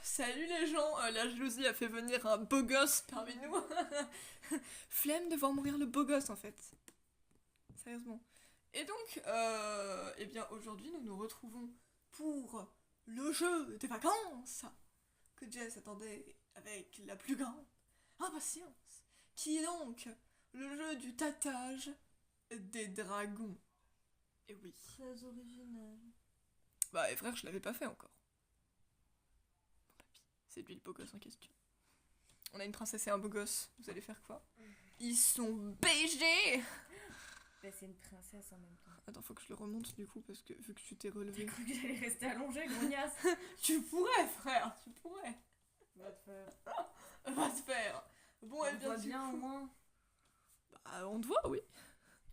Salut les gens, la jalousie a fait venir un beau gosse parmi nous. Flemme de voir mourir le beau gosse en fait. Sérieusement. Et donc, eh bien aujourd'hui nous nous retrouvons pour le jeu des vacances que Jess attendait avec la plus grande impatience. Qui est donc le jeu du tatouage des dragons. Et oui. Très original. Bah et frère, je l'avais pas fait encore. Mon papy, c'est lui le beau gosse en question. On a une princesse et un beau gosse, vous allez faire quoi? Ils sont BG. Bah, c'est une princesse en même temps. Attends, faut que je le remonte du coup parce que vu que tu t'es J'ai relevé. cru que j'allais rester allongée, grognasse. Tu pourrais frère, tu pourrais. Va te faire. Va te faire. Bon, On elle te vient voit du bien au coup. moins. Bah on te voit, oui.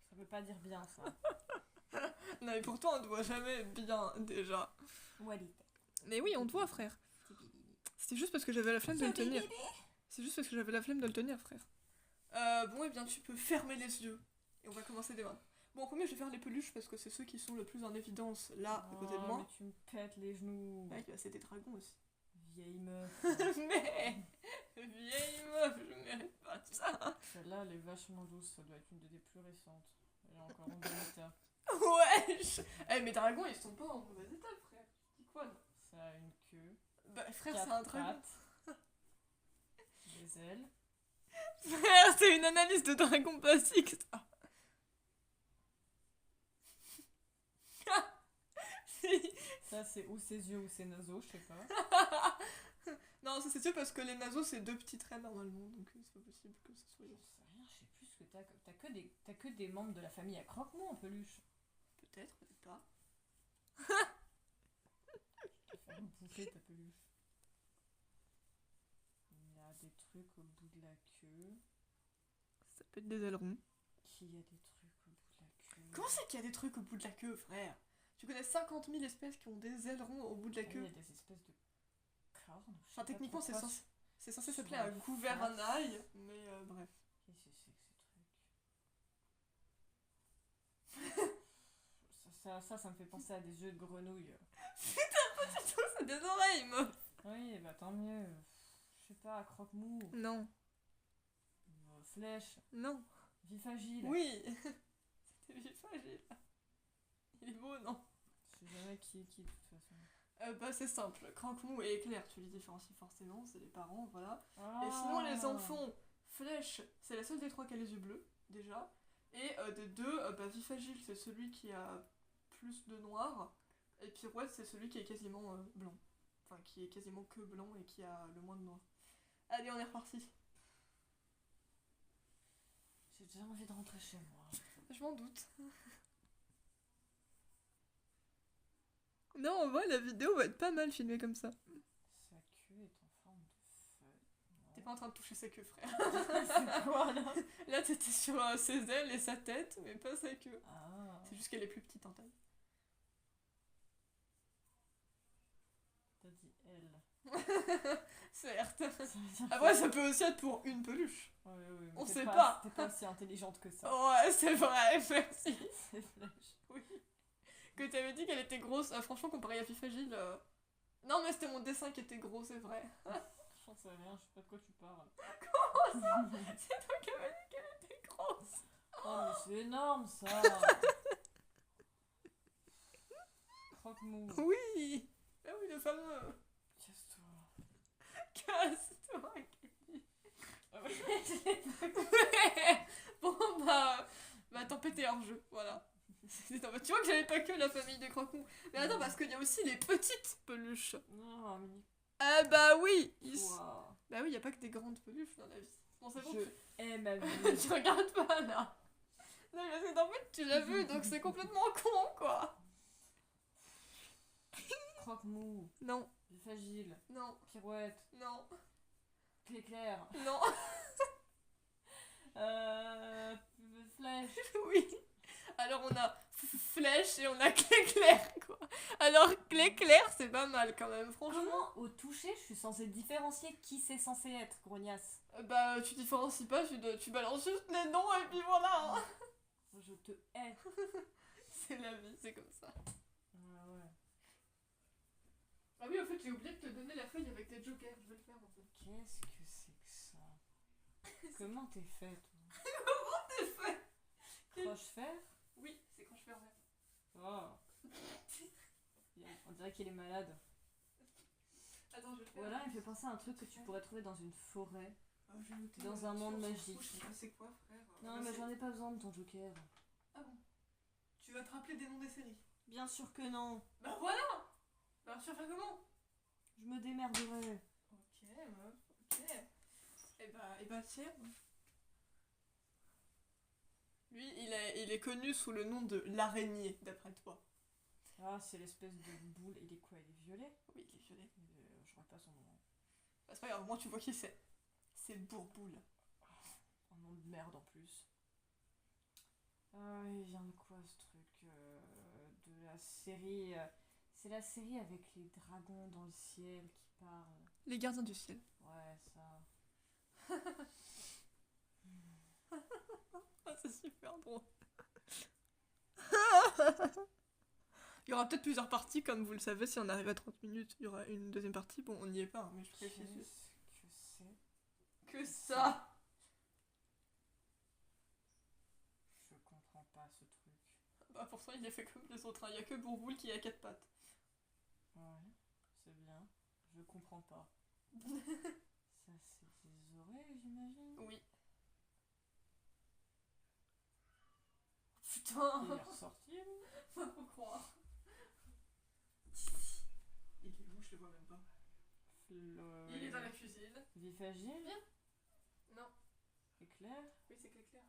Ça veut pas dire bien ça. Non mais pourtant on te voit jamais bien déjà. Walid. Mais oui, on te voit frère. C'était juste parce que j'avais la flemme de le tenir. C'est juste parce que j'avais la flemme de le tenir, frère. Bon, et bien, tu peux fermer les yeux. Et on va commencer dès maintenant. Bon, en premier, je vais faire les peluches parce que c'est ceux qui sont le plus en évidence là, à côté de Oh, moi. mais tu me pètes les genoux. Ouais, bah, c'est des dragons aussi. Vieille meuf. Mais, vieille meuf, je mérite pas ça. Celle-là, elle est vachement douce. Ça doit être une des plus récentes. Elle est encore en bon état. Wesh. Eh, mes dragons, ils sont pas en mauvais état, frère. Tu dis quoi, là? Ça a une queue. Bah, frère, c'est 4 un dragon. pattes. Des ailes. Frère, c'est une analyse de dragon basique, ça. Ça, c'est ou ses yeux ou ses naseaux, je sais pas. Non, ça c'est sûr parce que les naseaux c'est deux petits traits normalement, donc c'est pas possible que ce soit. J'en sais rien, je sais plus ce que t'as. T'as que des membres de la famille à croque-moi en peluche. Peut-être, peut-être pas. Je vais faire bouffer ta peluche. Il y a des trucs au bout de la queue. Ça peut être des ailerons. Qui a des trucs au bout de la queue. Comment c'est qu'il y a des trucs au bout de la queue, frère? Tu connais 50 000 espèces qui ont des ailerons au bout de la Ah oui, queue? il y a des espèces de cornes. je sais Enfin, pas techniquement, pourquoi c'est censé s'appeler sur un la gouvernail, mais bref. Qu'est-ce que c'est que ces trucs? Ça me fait penser à des yeux de grenouille. C'est des oreilles, meuf! Oui, bah tant mieux. Je sais pas, croque-mou. Non, Flèche. non, Vif agile. oui! C'était vif agile. Il est beau, non? Je sais jamais qui est qui de toute façon. Bah, c'est simple. Cranque-mou et éclair, tu les différencies forcément, c'est les parents, voilà. Ah. Et sinon, les enfants, Flèche, c'est la seule des trois qui a les yeux bleus, déjà. Et des deux, bah, Vif Agile, c'est celui qui a plus de noir. Et Pirouette, c'est celui qui est quasiment blanc. Enfin, qui est quasiment que blanc et qui a le moins de noir. Allez, on est reparti. J'ai déjà envie de rentrer chez moi. Je m'en doute. Non, en vrai, la vidéo va être pas mal filmée comme ça. Sa queue est en forme de feuille. T'es pas en train de toucher sa queue, frère. C'est quoi là? Là, t'étais sur ses ailes et sa tête, mais pas sa queue. Ah. C'est juste qu'elle est plus petite en taille. T'as dit elle. Certes. Ça veut dire Après, ça peut aussi être pour une peluche. que- Ouais, ouais, mais On t'es sait pas. T'es pas aussi intelligente que ça. Ouais, c'est vrai, merci. C'est flèche. Oui. Que t'avais dit qu'elle était grosse. Franchement, comparé à Fif Agile. Non, mais c'était mon dessin qui était gros, c'est vrai. J'en sais rien, je sais pas de quoi tu parles. C'est toi qui avais dit qu'elle était grosse. Oh, mais c'est énorme ça! Croque-mou. Oui. Ah oui, le fameux. Casse-toi. Casse-toi, Kelly. Ah ouais. Bon, bah, tant pété hors jeu, voilà. Non, bah, tu vois que j'avais pas que la famille des croque-mous. Mais attends, parce qu'il y a aussi les petites peluches. Non, mini. Ah bah oui. Quoi. Bah oui, y a pas que des grandes peluches dans la vie. Bon, c'est bon. Je hais ma vie. Tu regardes pas là. Non, mais parce qu'en fait, tu l'as vu, donc c'est complètement con, quoi. Croque-mou. Non, Vif agile. non, Pirouette. non, Clé-clair. non. Flèche. Oui. Alors on a flèche et on a clé claire, quoi. Alors clé claire, c'est pas mal quand même, franchement. Comment au toucher je suis censée différencier qui c'est censé être, grognasse? Bah, tu différencies pas, tu balances juste les noms et puis voilà. Hein. Je te hais. C'est la vie, c'est comme ça. Ouais, ouais. Ah oui, en fait, j'ai oublié de te donner la feuille avec les jeux Comment t'es fait, toi? C'est fait. Croche-fer? Oui, c'est quand je fais en même. Oh. On dirait qu'il est malade. Attends, je vais le faire. Voilà, il me fait penser à un truc que tu pourrais trouver dans une forêt. Je vais noter Dans la un monde nature, on s'en magique. fout, je sais pas c'est quoi, frère. Non, mais j'en ai pas besoin de ton joker. Ah bon. Tu vas te rappeler des noms des séries. Bien sûr que non. Bah voilà. Bah tu vas faire comment? Je me démerderai. Ok, meuf, ok. Et bah tiens. Lui, il est connu sous le nom de l'araignée, d'après toi. Ah, c'est l'espèce de boule. Il est quoi? Il est violet? Oui, il est violet. Je crois pas son nom. Bah, c'est pas grave, au moins tu vois qui c'est. C'est Bourboule. Un nom de merde en plus. Ah, il vient de quoi ce truc? De la série. C'est la série avec les dragons dans le ciel qui parlent. Les gardiens du ciel. Ouais, ça. Ah, c'est super drôle. Il y aura peut-être plusieurs parties, comme vous le savez, si on arrive à 30 minutes, il y aura une deuxième partie. Bon, on n'y est pas, hein, mais je précise juste. Qu'est-ce que c'est? Que ça! Je comprends pas ce truc. Bah pourtant il est fait comme les autres, hein. Il y a que Bourboule qui a 4 pattes. Ouais, c'est bien. Je comprends pas. Ça, c'est des oreilles, j'imagine? Oui. Putain! Il est ressorti, lui? Faut croire. Il est où? Je le vois même pas. Il est dans la cuisine. Vifagile? Non. Éclair? Oui, c'est clair.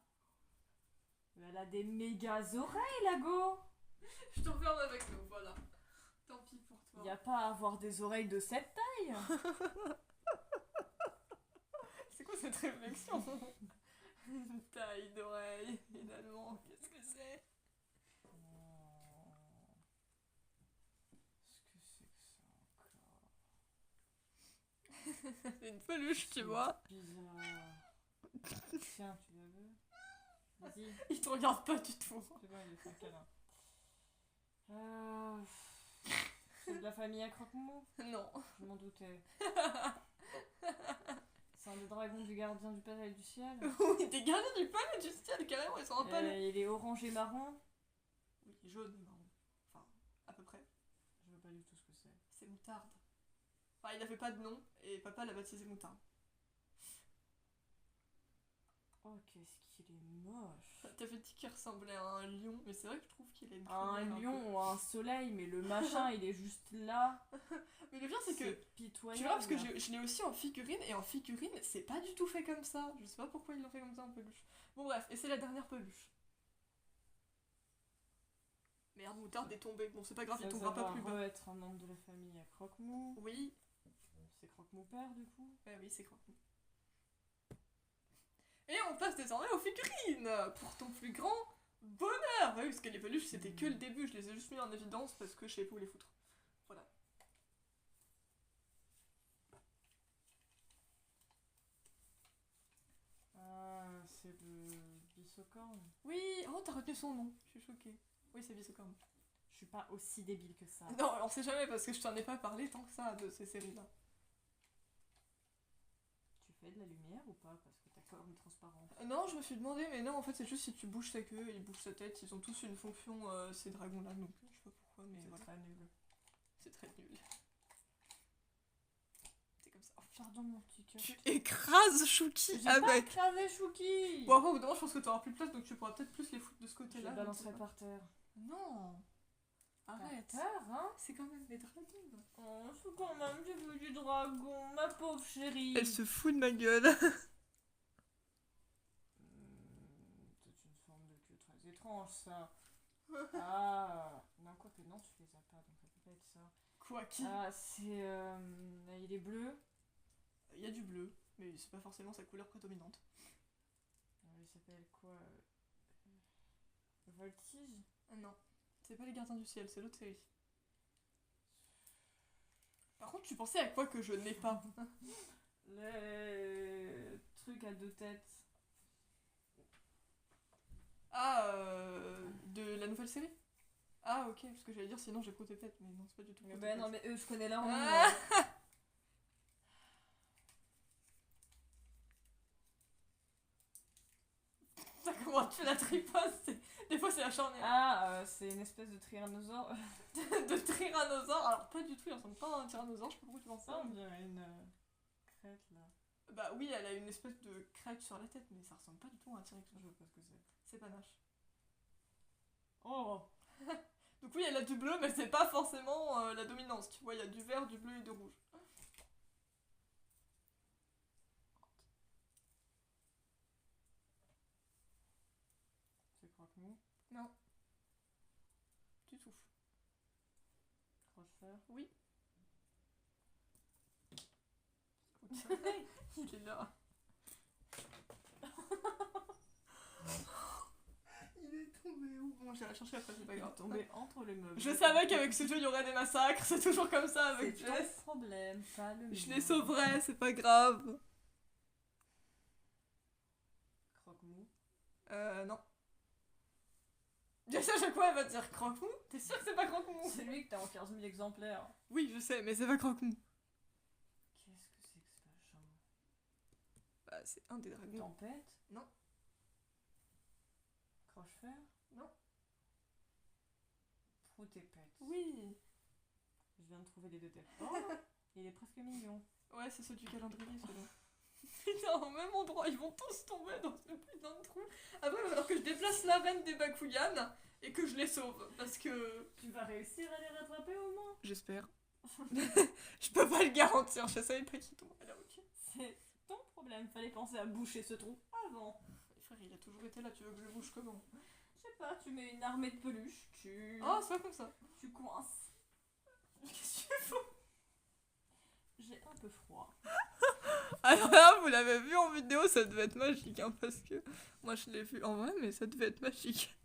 Mais elle a des méga oreilles, la go! Je t'enferme avec nous, voilà. Tant pis pour toi. Y a pas à avoir des oreilles de cette taille! C'est quoi cette réflexion? Une taille d'oreille, finalement. Qu'est-ce que c'est? Qu'est-ce que c'est que ça encore? C'est une peluche, tu vois. Bizarre. Tiens, tu la veux? Vas-y. Il te regarde pas du tout. C'est bon, il est fait un câlin. C'est de la famille à croque-mou? Non. Je m'en doutais. C'est un des dragons du gardien du palais et du ciel? Oui, des gardiens du palais du ciel, carrément, ils sont en palais. Il est orange et marron? Oui, jaune et marron. Enfin, à peu près. Je vois pas du tout ce que c'est. C'est Moutarde. Enfin, il avait pas de nom, et papa l'a baptisé Moutarde. Oh, qu'est-ce qu'il est moche! T'avais dit qu'il ressemblait à un lion, mais c'est vrai que je trouve qu'il est une Un femelle lion ou un soleil, mais le machin il est juste là. Mais le pire, c'est que. Pitoyable. Tu vois, parce que je l'ai aussi en figurine, et en figurine, c'est pas du tout fait comme ça. Je sais pas pourquoi ils l'ont fait comme ça en peluche. Bon, bref, et c'est la dernière peluche. Merde, Moutarde est tombé. Bon, c'est pas grave, il tombera pas plus bas. Ça va être un membre de la famille à croque-mou. Oui, C'est croque-mou père du coup. oui, c'est croque. Et on passe désormais aux figurines pour ton plus grand bonheur. Oui, parce que les peluches c'était que le début, je les ai juste mis en évidence parce que je savais pas où les foutre. Voilà. Ah, c'est le Bissocorne. Oui, oh t'as retenu son nom, je suis choquée. Oui, c'est Bissocorne. Je suis pas aussi débile que ça. Non, on sait jamais parce que je t'en ai pas parlé tant que ça de ces séries-là. Tu fais de la lumière ou pas? Parce que ta corne est transparente. Non, je me suis demandé, mais non, en fait c'est juste si tu bouges ta queue et ils bougent sa tête, ils ont tous une fonction, ces dragons-là, donc je sais pas pourquoi, mais C'est voilà. très nul. C'est très nul. C'est comme ça. Pardon mon petit cœur. Tu écrases Chouki J'ai pas avec... écrasé Chouki! Bon, après, au bout d'un moment, je pense que t'auras plus de place, donc tu pourras peut-être plus les foutre de ce Je côté-là. le balancerai par terre. Non. Arrête. Par terre, hein? C'est quand même des dragons. Oh, c'est quand même du petit dragon, ma pauvre chérie. Elle se fout de ma gueule. C'est une forme de queue très étrange, ça. Ah, non, quoi que non, tu les as pas, donc ça peut pas être ça. Quoi, qui? Ah, c'est. Il est bleu. Il y a du bleu, mais c'est pas forcément sa couleur prédominante. Il s'appelle quoi? Voltige? Non, c'est pas les gardiens du ciel, c'est l'autre série. Par contre, tu pensais à quoi que je n'ai pas? Le truc à deux têtes. Ah, de la nouvelle série? Ah, ok, parce que j'allais dire sinon j'ai Protépète, mais non, c'est pas du tout Protépète. Ben non, mais eux, je connais leur nom. Comment tu la tripasses? Des fois, c'est la charnière. Ah, c'est une espèce de tyrannosaure. De tyrannosaure. Alors, pas du tout, il ressemble pas à un tyrannosaure, je sais pas pourquoi tu penses Ça, ça. on dirait une crête là. Bah oui, elle a une espèce de crête sur la tête, mais ça ressemble pas du tout à un T-Rex. Je vois pas ce que c'est. C'est panache. Oh! Donc oui, elle a du bleu, mais c'est pas forcément la dominance. Tu vois, il y a du vert, du bleu et du rouge. C'est croque-mou. Non. Tu souffles. Croche-fer. Oui. Il est là. Il est tombé où? Bon, j'irai chercher après, c'est pas grave. Tombé entre les meubles. Je savais qu'avec ce jeu, il y aurait des massacres. C'est toujours comme ça avec C'est ton Jess. problème, pas le Je mien. les sauverai, c'est pas grave. Croque-mou. Non. Je sais à chaque fois, elle va te dire croque-mou. T'es sûr que c'est pas croque-mou? C'est lui que t'as en 15 000 exemplaires. Oui, je sais, mais c'est pas croque-mou. Qu'est-ce que c'est que ce machin? Bah, c'est un des dragons. Tempête? Non. Croche-fer? Non. Prout et pète. Oui. Je viens de trouver les deux têtes. Oh, il est presque mignon. Ouais, c'est ceux du calendrier, celui-là. Putain, au même endroit, ils vont tous tomber dans ce putain de trou. Après, il va falloir que je déplace la reine des Bakouyan et que je les sauve. Parce que. Tu vas réussir à les rattraper au moins? J'espère. Je peux pas le garantir, je savais pas qu'il tomberait là, ok. C'est ton problème, fallait penser à boucher ce trou avant. Frère, il a toujours été là, tu veux que je le bouge comment? Je sais pas, tu mets une armée de peluches, Oh, c'est pas comme ça. tu coinces. Qu'est-ce que tu fais? J'ai un peu froid. Alors là, vous l'avez vu en vidéo, ça devait être magique, hein, parce que moi je l'ai vu en vrai, mais ça devait être magique.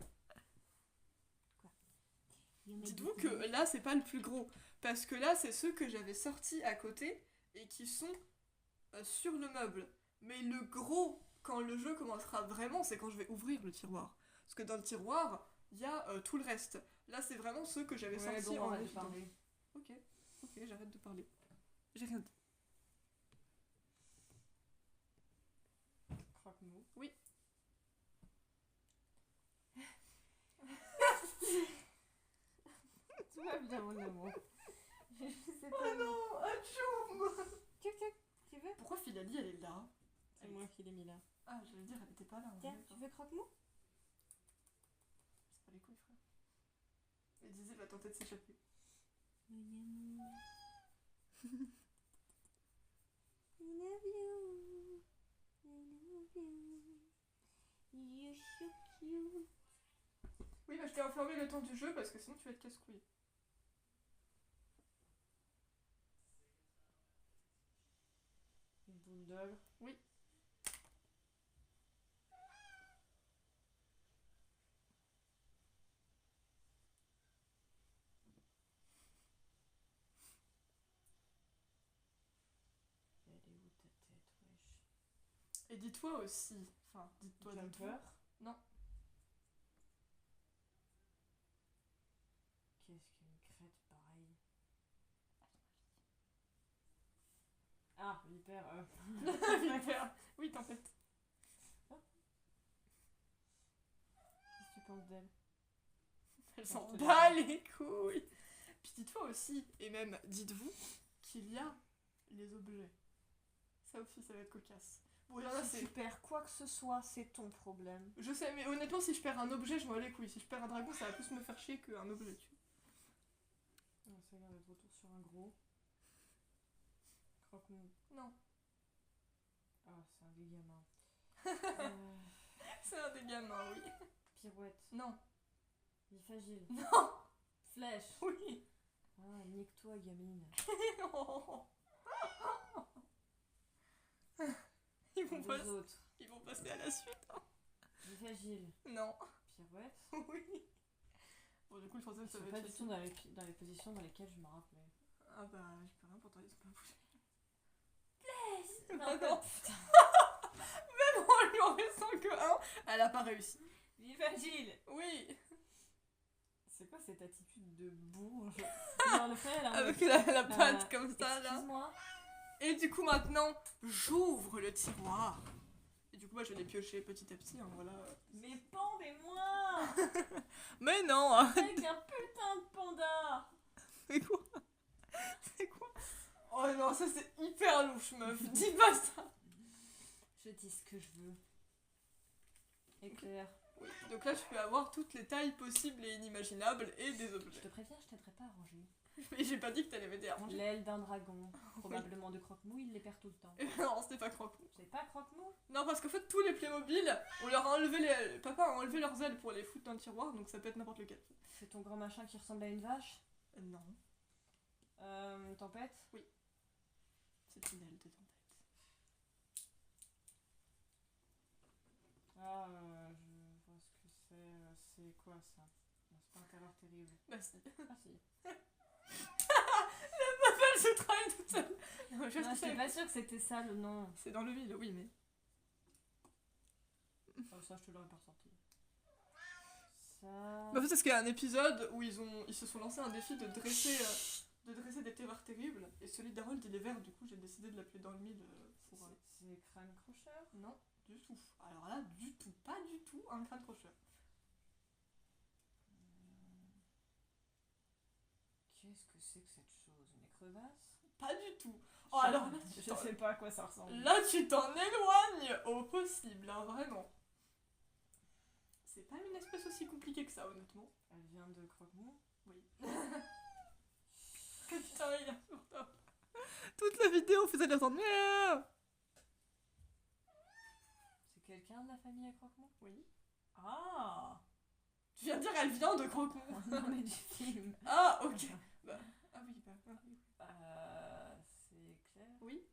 Dites-vous que là, c'est pas le plus gros, parce que là, c'est ceux que j'avais sortis à côté et qui sont sur le meuble. Mais le gros, quand le jeu commencera vraiment, c'est quand je vais ouvrir le tiroir. Parce que dans le tiroir, il y a tout le reste. Là, c'est vraiment ceux que j'avais sortis en arrête de évidence. parler. Ok, j'arrête de parler. J'ai rien dit. Croque-mou. Oui. Tout va bien, mon amour. C'est Oh non, Atchoum! Tu veux? Pourquoi Philali, elle est là? C'est moi qui l'ai mis là. Ah, j'allais dire, elle était pas là. Tiens, tu veux croque-mou? C'est pas les couilles, frère. Et Dizzy va tenter de s'échapper. I love you. You're so cute. Oui, bah je t'ai enfermé le temps du jeu parce que sinon tu vas être casse-couille. Une bulldog. Oui. Elle est où ta tête, wesh? Et dis-toi aussi. Enfin, dites-toi Tu as dis-toi. peur? Non. Qu'est-ce qu'une crête pareille? Ah, hyper. Oui, tempête. Qu'est-ce que tu penses d'elle? Elle s'en bat les couilles. Puis dites-toi aussi, et même dites-vous, qu'il y a les objets. Ça aussi, ça va être cocasse. Bon, là, Si c'est... tu perds quoi que ce soit, c'est ton problème. Je sais, mais honnêtement, si je perds un objet, je m'en bats les couilles. Si je perds un dragon, ça va plus me faire chier qu'un objet, tu vois. Non, ça a l'air d'être retour sur un gros. Croque-mou. Non. Ah, c'est un des gamins. C'est un des gamins, oui. Pirouette. Non. Bifagile. Non. Flèche. Oui. Ah, nique-toi, gamine. Ils vont, Les passer... autres. Ils vont passer à la suite. Hein. Bifagile. Non. Pirouette. Oui. Bon, du coup, le troisième, ça C'est va pas être du tout dans les positions dans lesquelles je me rappelais. Ah bah, je peux rien pour toi, ils sont pas bougés. Non, non. putain. Même en lui en restant que un, elle a pas réussi. Bifagile. Oui. C'est quoi cette attitude de bourge? Non, le frère, là. Avec la patte comme ça, là. Excuse-moi. Et du coup, maintenant, j'ouvre le tiroir. Et du du coup, moi, je vais les piocher petit à petit, hein, voilà. Mais pendez-moi Mais non, hein. avec un putain de panda. C'est quoi? C'est quoi? Oh non, ça c'est hyper louche, meuf. Dis pas ça. Je dis ce que je veux. Éclair. Oui. Donc là, je peux avoir toutes les tailles possibles et inimaginables et des Je objets. te préviens, je t'aiderai pas à ranger. Mais j'ai pas dit que t'allais m'aider à ranger. L'aile d'un dragon, probablement de croque-mou, il les perd tout le temps. Non, c'était pas croque-mou. C'est pas croque-mou? Non, parce qu'en fait, tous les Playmobil, on leur a enlevé les... Papa a enlevé leurs ailes pour les foutre dans le tiroir, donc ça peut être n'importe lequel. C'est ton grand machin qui ressemble à une vache? Non. Tempête? C'est une aile de tempête. Ah, je vois ce que c'est. C'est quoi ça? Non, c'est pas un terreur terrible. Bah si. Ah si. Elle se travaille toute seule. Non, je Non, sais j'étais pas sûre que c'était ça le nom. C'est dans le vide, oui, mais... Oh, ça, je te l'aurais pas ressorti. Ça... Bah, en fait, parce qu'il y a un épisode où ils se sont lancés un défi de dresser des terreurs terribles, et celui d'Harold, il est vert, du coup, j'ai décidé de l'appeler dans le mille pour... C'est crâne crocheur? Non, du tout. Alors là, du tout, pas du tout un crâne crocheur. Qu'est-ce que c'est que cette chose? Une crevasse? Pas du tout. Oh, alors là, je sais pas à quoi ça ressemble. là, tu t'en éloignes au possible, hein, vraiment. C'est pas une espèce aussi compliquée que ça, honnêtement. Elle vient de croque-mou? Oui. Que putain, il a pourtant. Toute la vidéo faisait l'entendre. C'est quelqu'un de la famille à croque-mou? Oui. Ah! Tu viens de dire elle vient de Croque-Mou. Non mais du film. Ah, ok. Bah, ah oui, bah, oui. C'est clair? Oui.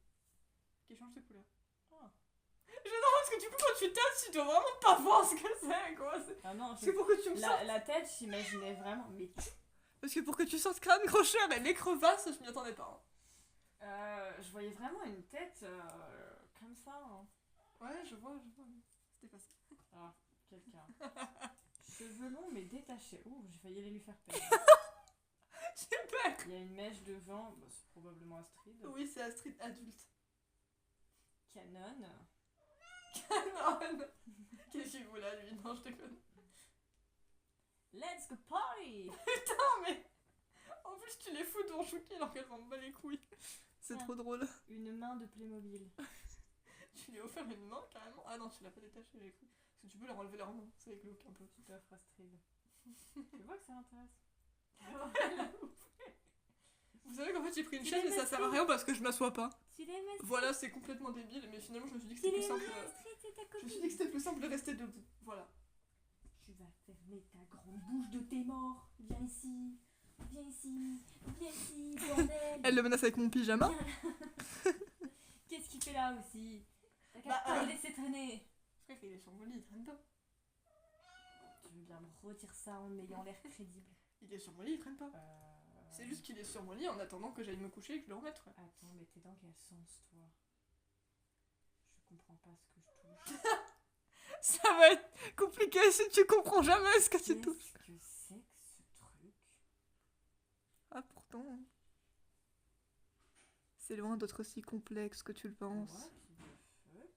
Qui change de couleur. Ah. J'adore parce que du coup, quand tu testes, tu dois vraiment pas voir ce que c'est, quoi. Ah non, C'est pour que tu me sortes. la tête, j'imaginais vraiment. Mais Parce que pour que tu sortes crâne crocheur et les crevasses, je m'y attendais pas. Hein. je voyais vraiment une tête comme ça. Hein. Ouais, je vois. C'était pas ça. Ah, quelqu'un. Cheveux longs mais détachés. Ouh, j'ai failli aller lui faire peur. J'ai peur. Il y a une mèche devant, bah, c'est probablement Astrid. Oui, c'est Astrid adulte. Canon. Canon. Qu'est-ce qu'il voulait à lui? Non, je déconne. Let's go party! Putain, mais... En plus, tu les fous dans Chouki alors qu'elles vendent pas les couilles. C'est trop drôle. Une main de Playmobil. Tu lui as offert une main, carrément? Ah non, tu l'as pas détaché, j'ai cru. Parce que tu peux leur enlever leur main, c'est glauque un peu. Tu t'offres Astrid. Tu vois que ça l'intéresse? Vous savez qu'en fait, j'ai pris une chaise et ça sert à rien parce que je m'assois pas. Tu l'aimes Astrid? Voilà, c'est complètement débile, mais finalement, je me suis dit que c'était plus simple. Astrid, c'est ta Je copine. me suis dit que c'était plus simple de rester debout. Voilà. Tu vas fermer ta grande bouche de tes morts. Viens ici. Viens ici. Viens ici, bordel. Elle le menace avec mon pyjama. Qu'est-ce qu'il fait là aussi? T'as qu'à Bah, pas le laisser traîner. Frère, il est sur mon lit, il traîne pas. Tu veux bien me redire ça en ayant l'air crédible? Il est sur mon lit, il traîne pas. C'est juste qu'il est sur mon lit en attendant que j'aille me coucher et que je le remette. Ouais. Attends, mais t'es dans quel sens, toi? Je comprends pas ce que je touche. Ça va être compliqué si tu comprends jamais ce que tu touches. Qu'est-ce que c'est que ce truc? Ah, pourtant. C'est loin d'être aussi complexe que tu le penses. What the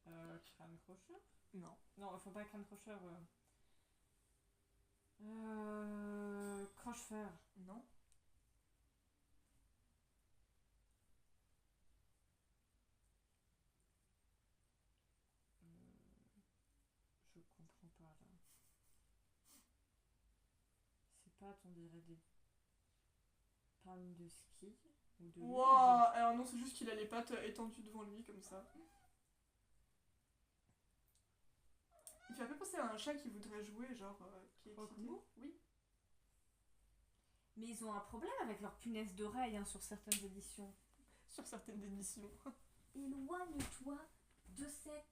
fuck? Crâne crocheur? Non. Non, faut pas crâne crocheur. Croche-fer. Non. Je comprends pas là. C'est pas, on dirait des palmes de ski ou de Waouh. Alors non, c'est juste qu'il a les pattes étendues devant lui comme ça. Il fait un peu penser à un chat qui voudrait jouer, genre qui est excité. Croque-mou? Oui. Mais ils ont un problème avec leur punaise d'oreille hein, sur certaines éditions. Sur certaines émissions. Éloigne-toi de cette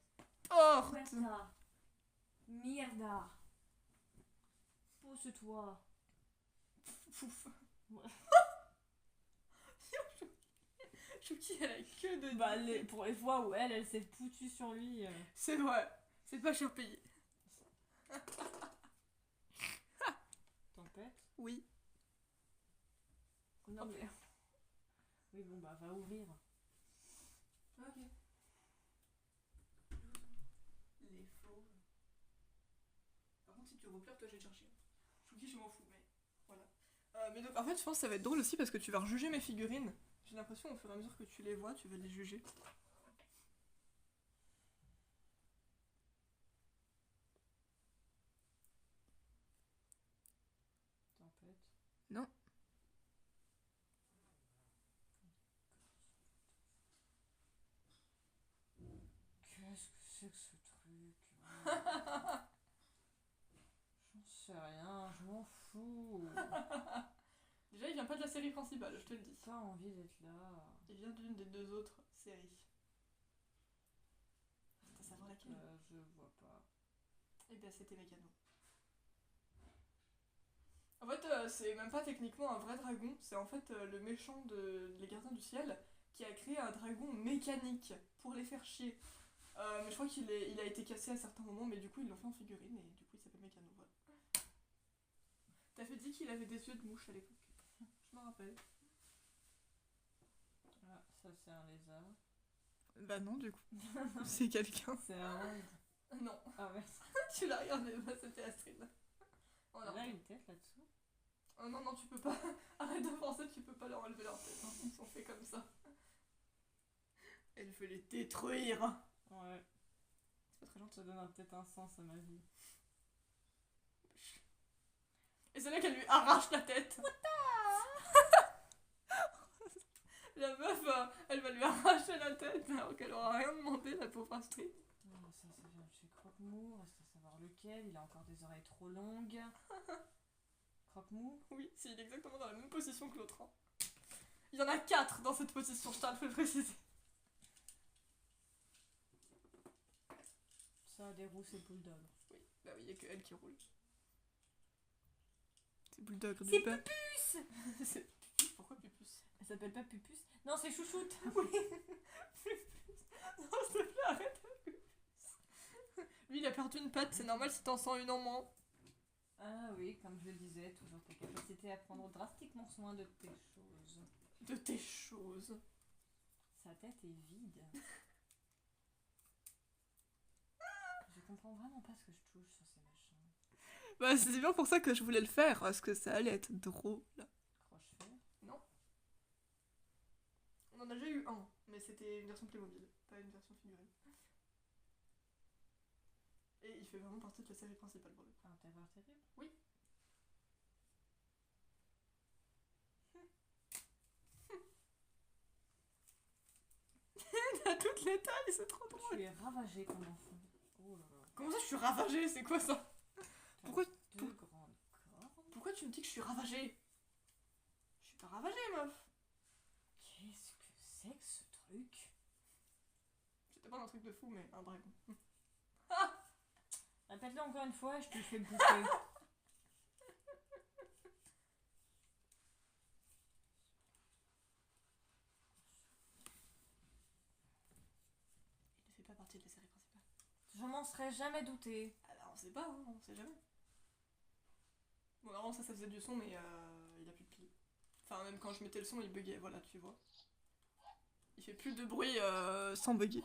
Oh. puerta. Mierda. Pousse-toi. Pouf. Ouais. Chouki, elle a que de... Bah, pour les fois où elle s'est foutue sur lui. C'est vrai. C'est pas cher payé. Tempête? Oui. Non mais... Oui bon bah va ouvrir. Ok. si tu repleures, toi, je vais te chercher. Chouki, je m'en fous, mais voilà. Mais donc, en fait, je pense que ça va être drôle aussi parce que tu vas rejuger mes figurines. J'ai l'impression, au fur et à mesure que tu les vois, tu vas les juger. Tempête. Non. Qu'est-ce que c'est que ce truc? J'en sais rien, je m'en fous. Déjà, il vient pas de la série principale, je te le dis. J'ai pas envie d'être là. Il vient d'une des deux autres séries. C'est à savoir laquelle. Je vois pas. Eh bien, c'était Mécano. En fait, c'est même pas techniquement un vrai dragon, c'est en fait le méchant de Les Gardiens du Ciel qui a créé un dragon mécanique pour les faire chier. Mais je crois il a été cassé à certains moments, mais du coup ils l'ont fait en figurine et du coup il s'appelle Mécano. Voilà. T'avais dit qu'il avait des yeux de mouche à l'époque. Je m'en rappelle. Ah, ça c'est un lézard. Bah non, du coup. C'est quelqu'un. C'est un ronde. Non. Ah ouais. Tu l'as regardé, bah, c'était Astrid. Oh, Il non. a une tête là-dessous. Oh non, non, tu peux pas. Arrête de penser, tu peux pas leur enlever leur tête. Hein. Ils sont faits comme ça. Elle veut les détruire. Ouais. C'est pas très gentil. Ça donne peut-être un sens à ma vie. Et c'est là qu'elle lui arrache la tête. La meuf, elle va lui arracher la tête alors qu'elle aura rien demandé, la pauvre Astrid. Non, ça vient de chez Croque-Mou. Reste à savoir lequel. Il a encore des oreilles trop longues. Croque-Mou. Oui, c'est il est exactement dans la même position que l'autre. Hein. Il y en a 4 dans cette position, je t'en le préciser. Ça a des roues, c'est Bulldog. Oui, bah oui, il y a que elle qui roule. C'est Bulldog. C'est Pupus. C'est Pupus, pourquoi Pupus? Elle s'appelle pas Pupus? Non, c'est Chouchoute. Oui. Pupus. Non, s'il te plaît, arrête. Lui, il a perdu une patte, c'est normal si t'en sens une en moins. Ah oui, comme je le disais, toujours ta capacité à prendre drastiquement soin de tes choses. De tes choses. Sa tête est vide. Je comprends vraiment pas ce que je touche sur ces machins. Bah, c'est bien pour ça que je voulais le faire, parce que ça allait être drôle. Croche-fer. Non. On en a déjà eu un, mais c'était une version Playmobil, pas une version figurine. Et il fait vraiment partie de la série principale pour le coup. Un terreur terrible. Oui. T'as toutes les tailles, c'est trop Je drôle. suis ravagée comme enfant. Oh là là. Comment ça je suis ravagée? C'est quoi ça? T'as Pourquoi- deux grandes cornes. Pourquoi tu me dis que je suis ravagée? Je suis pas ravagée, meuf. Qu'est-ce que c'est que ce truc? C'était pas un truc de fou, mais un dragon. Répète-le encore une fois et je te fais bouffer. Il ne fait pas partie de la série principale. Je m'en serais jamais douté. Ah bah on sait pas, hein, on sait jamais. Bon, normalement ça faisait du son, mais il a plus de pile. Enfin, même quand je mettais le son, il buguait, voilà, tu vois. Il fait plus de bruit sans bugger.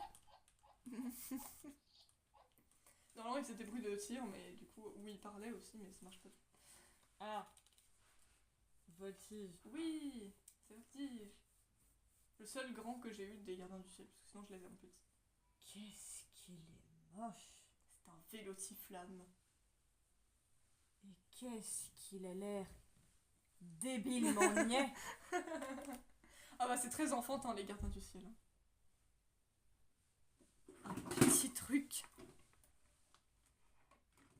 Normalement il faisait des bruits de tir, mais du coup, oui, il parlait aussi, mais ça marche pas. Ah. Voltige. Oui, c'est Voltige. Le seul grand que j'ai eu des Gardiens du Ciel, parce que sinon je les ai en petit. Qu'est-ce qu'il est moche. C'est un Vélociflamme. Et qu'est-ce qu'il a l'air débilement niais. Ah bah c'est très enfantin les Gardiens du Ciel. Un petit truc.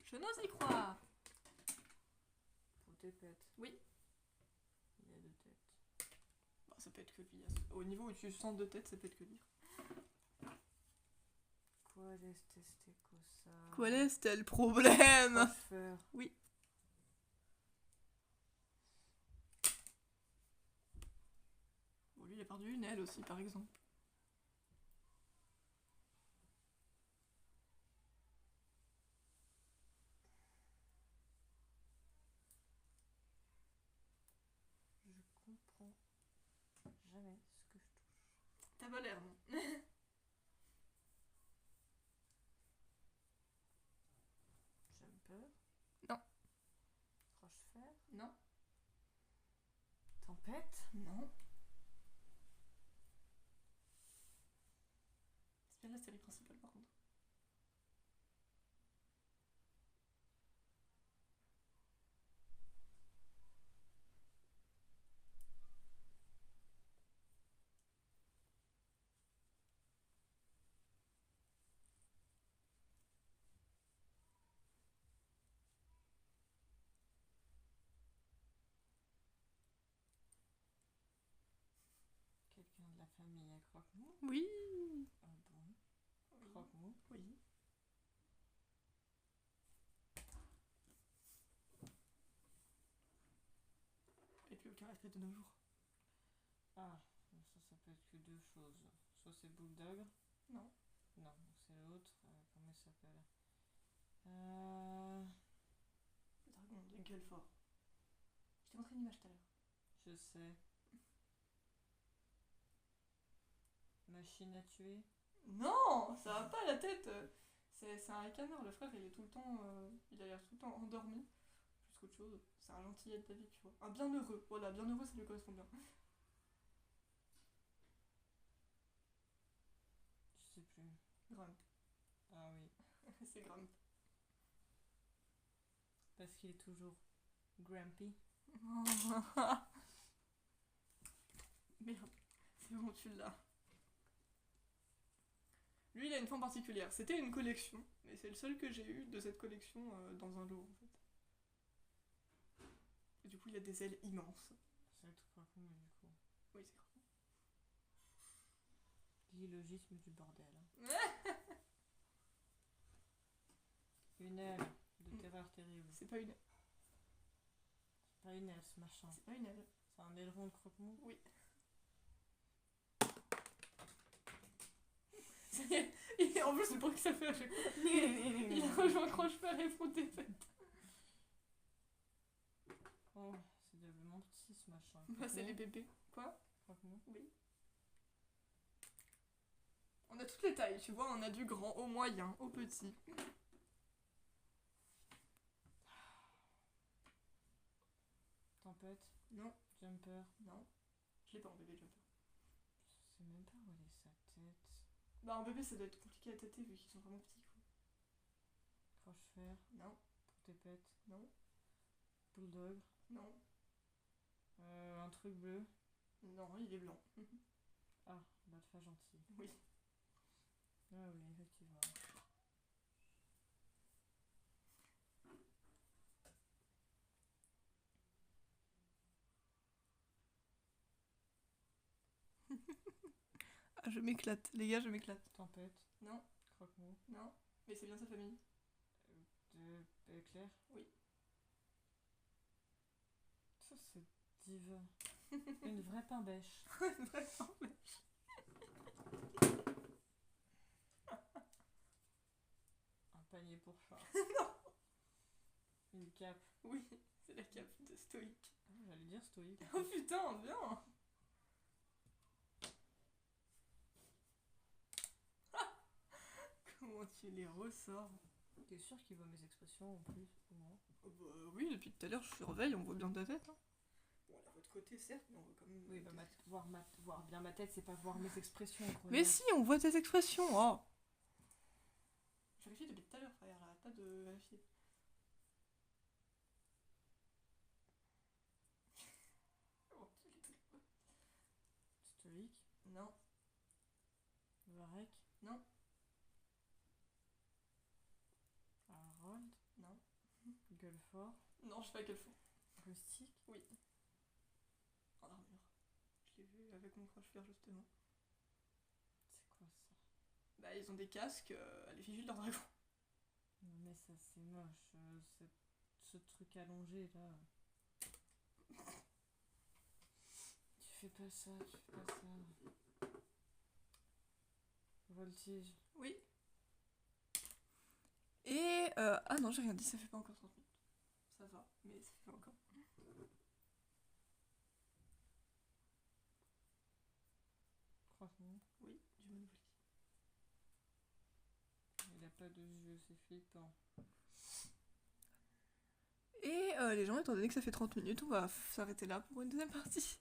Je n'ose y croire. Pour tes pètes. Oui. Il y a deux têtes. Bah, ça peut être que lui. Au niveau où tu sens deux têtes, ça peut être que lui. Qual est este cosa? Quel est le problème? Croche-fer. Oui. Bon, lui il a perdu une aile aussi par exemple. Je comprends jamais ce que je touche. T'as pas l'air, non? Jumper. Tempête. Non. C'est bien la série principale par contre. Quelqu'un de la famille à Croque-Mou. Oui. Ah bon. Croque-Mou. Oui. Et puis aucun respect de nos jours. Ah, ça peut être que deux choses. Soit c'est Bulldog. Non. Non, c'est l'autre. Comment il s'appelle Le dragon de Guilford. Je t'ai montré une image tout à l'heure. Je sais. Machine à tuer. Non, ça va pas la tête. C'est un ricaneur, le frère, il est tout le temps, il a l'air tout le temps endormi, plus qu'autre chose. C'est un gentillet de la vie, tu vois. Un bienheureux, voilà, bienheureux, ça lui correspond bien. Je sais plus. Grump, Ah oui. c'est Grump. Parce qu'il est toujours grumpy. Merde, c'est bon, tu l'as. Lui, il a une forme particulière. C'était une collection, mais c'est le seul que j'ai eu de cette collection dans un lot, en fait. Et du coup, il a des ailes immenses. C'est être Croque-Mou, du coup. Oui, c'est grave. L'illogisme du bordel. Une aile de terreur terrible. C'est pas une aile. C'est pas une aile, ce machin. C'est pas une aile. C'est un aileron de Croque-Mou. Oui. Et en plus, c'est pour que ça fait à chaque fois. Il a rejoint Croche-Fer et Fronté Fête. Oh, c'est doublement petit ce machin. Bah, c'est les bébés. Quoi? Croque-Mou. Oui. On a toutes les tailles, tu vois, on a du grand au moyen, au petit. Tempête. Non, Jumper. non. Je l'ai pas en bébé jumper. Je sais même pas où elle est sa tête. Bah, en bébé, ça doit être compliqué à tâter vu qu'ils sont vraiment petits, quoi. Croche-Fer. Non, Pontépète. non, Bulldog. non, Un truc bleu. non, il est blanc. Ah, Balfa gentil. Oui. Ah oui, effectivement. Ah, je m'éclate, les gars, je m'éclate. Tempête. Non, Croque-Mou. non, mais c'est bien sa famille. De éclair. Oui. Ça c'est divin. Une vraie pain bêche. Vraiment. Un panier pour chat. Une cape. Oui, c'est la cape de stoïque. Ah, j'allais dire stoïque. Oh putain, bien. Comment tu les ressors? T'es sûr qu'il voit mes expressions en plus ou non? Oh bah oui, depuis tout à l'heure, je surveille, on voit bien ta tête. Hein. Bon, elle est à votre côté, certes, mais on voit quand même... Oui, bah voir bien ma tête, c'est pas voir mes expressions. Mais si, on voit tes expressions, oh. Je vérifie depuis tout à l'heure, frère, arrête pas de vérifier. Oh, Stoïque. non, Varek. non, Harold. non, Guilford. non, je sais pas quel fond. Rustique. Oui. En armure. Je l'ai vu avec mon croche-fer, justement. C'est quoi ça? Bah, ils ont des casques à l'effigie de leur dragon. Non mais ça c'est moche. Ce truc allongé là. Tu fais pas ça, tu fais pas ça. Voltige. Oui. Et... ah non, j'ai rien dit, ça fait pas encore 30 minutes. Ça va, mais ça fait encore. Croque-Mou. Oui, du Monopoly. Il a pas de yeux, c'est flippant. Et les gens, étant donné que ça fait 30 minutes, on va s'arrêter là pour une deuxième partie.